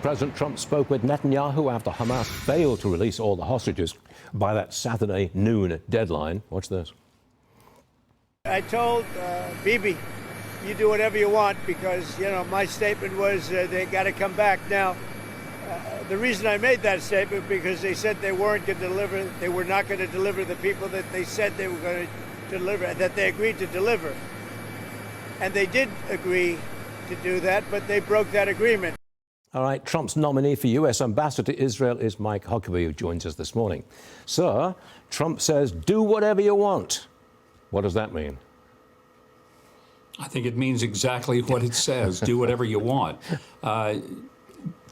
President Trump spoke with Netanyahu after Hamas failed to release all the hostages by that Saturday noon deadline. Watch this. I told Bibi, you do whatever you want because, my statement was they got to come back. Now, the reason I made that statement because they said they weren't going to deliver, they were not going to deliver the people that they said they were going to deliver, that they agreed to deliver. And they did agree to do that, but they broke that agreement. All right, Trump's nominee for U.S. ambassador to Israel is Mike Huckabee, who joins us this morning. Sir, Trump says, do whatever you want. What does that mean? I think it means exactly what it says, do whatever you want.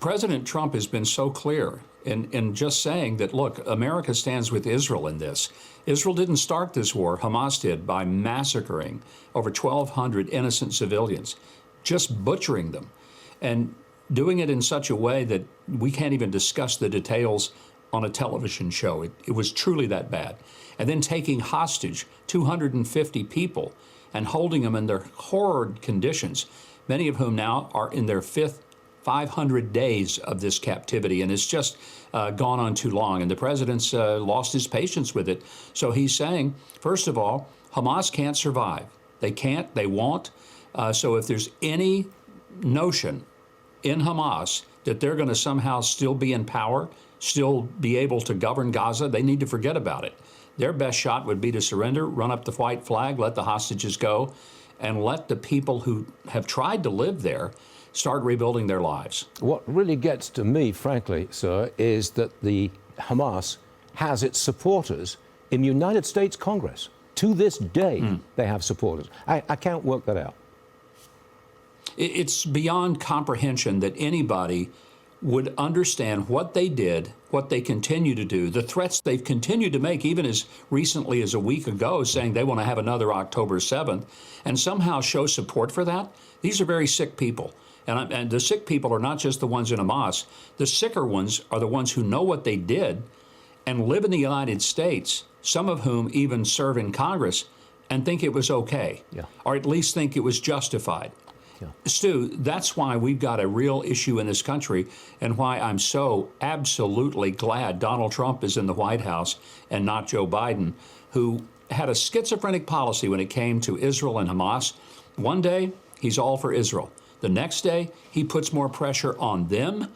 President Trump has been so clear in just saying that, look, America stands with Israel in this. Israel didn't start this war, Hamas did, by massacring over 1,200 innocent civilians, just butchering them, and doing it in such a way that we can't even discuss the details on a television show. It was truly that bad. And then taking hostage 250 people and holding them in their horrid conditions, many of whom now are in their 500 days of this captivity, and it's just gone on too long. And the president's lost his patience with it. So he's saying, first of all, Hamas can't survive. They can't, they won't. So if there's any notion in Hamas that they're going to somehow still be in power, still be able to govern Gaza, they need to forget about it. Their best shot would be to surrender, run up the white flag, let the hostages go, and let the people who have tried to live there start rebuilding their lives. What really gets to me, frankly, sir, is that the Hamas has its supporters in the United States Congress. To this day, they have supporters. I can't work that out. It's beyond comprehension that anybody would understand what they did, what they continue to do, the threats they've continued to make even as recently as a week ago, saying they want to have another October 7th, and somehow show support for that. These are very sick people. And the sick people are not just the ones in Hamas. The sicker ones are the ones who know what they did and live in the United States, some of whom even serve in Congress, and think it was okay, or at least think it was justified. Stu, that's why we've got a real issue in this country and why I'm so absolutely glad Donald Trump is in the White House and not Joe Biden, who had a schizophrenic policy when it came to Israel and Hamas. One day, he's all for Israel. The next day, he puts more pressure on them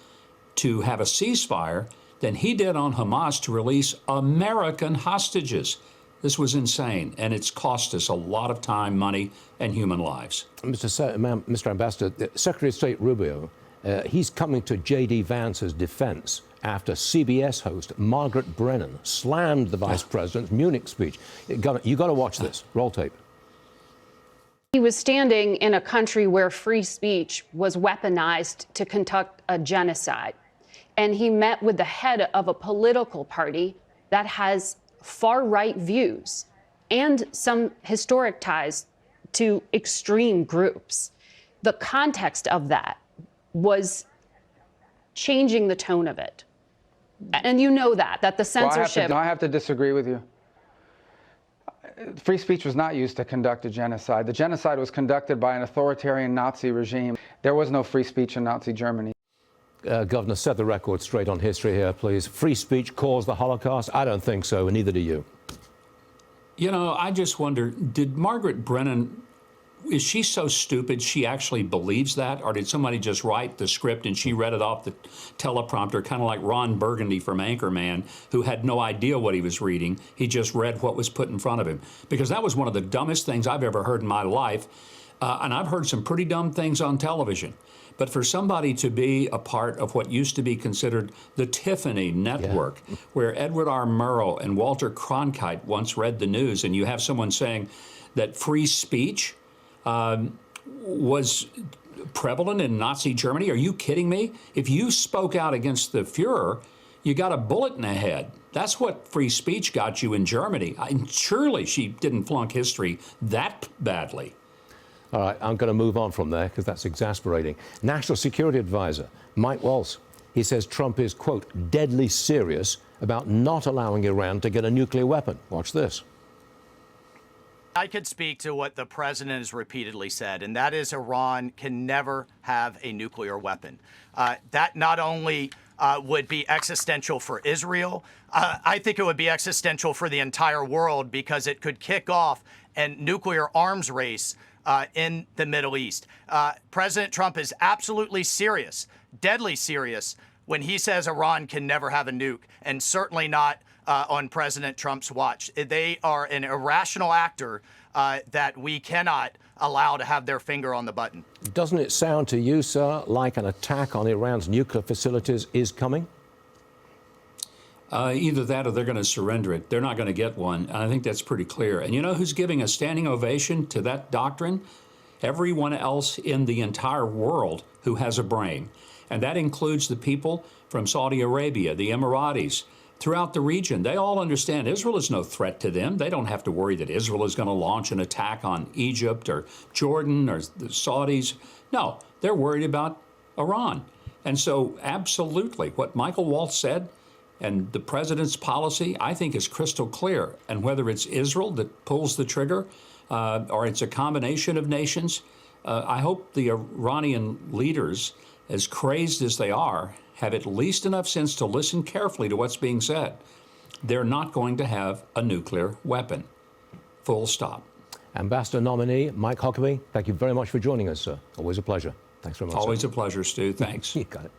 to have a ceasefire than he did on Hamas to release American hostages. This was insane, and it's cost us a lot of time, money, and human lives. Mr. Ambassador, Secretary of State Rubio, he's coming to J.D. Vance's defense after CBS host Margaret Brennan slammed the vice president's Munich speech. You got to watch this. Roll tape. He was standing in a country where free speech was weaponized to conduct a genocide. And he met with the head of a political party that has far-right views and some historic ties to extreme groups. The context of that was changing the tone of it. And you know that the censorship... Well, I have to disagree with you. Free speech was not used to conduct a genocide. The genocide was conducted by an authoritarian Nazi regime. There was no free speech in Nazi Germany. Governor, set the record straight on history here, please. Free speech caused the Holocaust? I don't think so, and neither do you. You know, I just wonder, did Margaret Brennan, is she so stupid she actually believes that? Or did somebody just write the script and she read it off the teleprompter, kind of like Ron Burgundy from Anchorman, who had no idea what he was reading. He just read what was put in front of him. Because that was one of the dumbest things I've ever heard in my life. And I've heard some pretty dumb things on television. But for somebody to be a part of what used to be considered the Tiffany Network, where Edward R. Murrow and Walter Cronkite once read the news, and you have someone saying that free speech was prevalent in Nazi Germany. Are you kidding me? If you spoke out against the Fuhrer, you got a bullet in the head. That's what free speech got you in Germany. Surely she didn't flunk history that badly. All right, I'm going to move on from there because that's exasperating. National Security Advisor Mike Waltz, he says Trump is, quote, deadly serious about not allowing Iran to get a nuclear weapon. Watch this. I could speak to what the president has repeatedly said, and that is Iran can never have a nuclear weapon. That not only would be existential for Israel, I think it would be existential for the entire world because it could kick off a nuclear arms race in the Middle East. President Trump is absolutely serious, deadly serious, when he says Iran can never have a nuke, and certainly not on President Trump's watch. They are an irrational actor that we cannot allow to have their finger on the button. Doesn't it sound to you, sir, like an attack on Iran's nuclear facilities is coming? Either that or they're going to surrender it. They're not going to get one. I think that's pretty clear. And you know who's giving a standing ovation to that doctrine? Everyone else in the entire world who has a brain. And that includes the people from Saudi Arabia, the Emiratis, throughout the region. They all understand Israel is no threat to them. They don't have to worry that Israel is going to launch an attack on Egypt or Jordan or the Saudis. No, they're worried about Iran. And so absolutely what Michael Waltz said and the president's policy, I think, is crystal clear. And whether it's Israel that pulls the trigger or it's a combination of nations, I hope the Iranian leaders, as crazed as they are, have at least enough sense to listen carefully to what's being said. They're not going to have a nuclear weapon. Full stop. Ambassador nominee Mike Huckabee, thank you very much for joining us, sir. Always a pleasure. Thanks very much. Always sir. a pleasure, Stu. Thanks. You got it.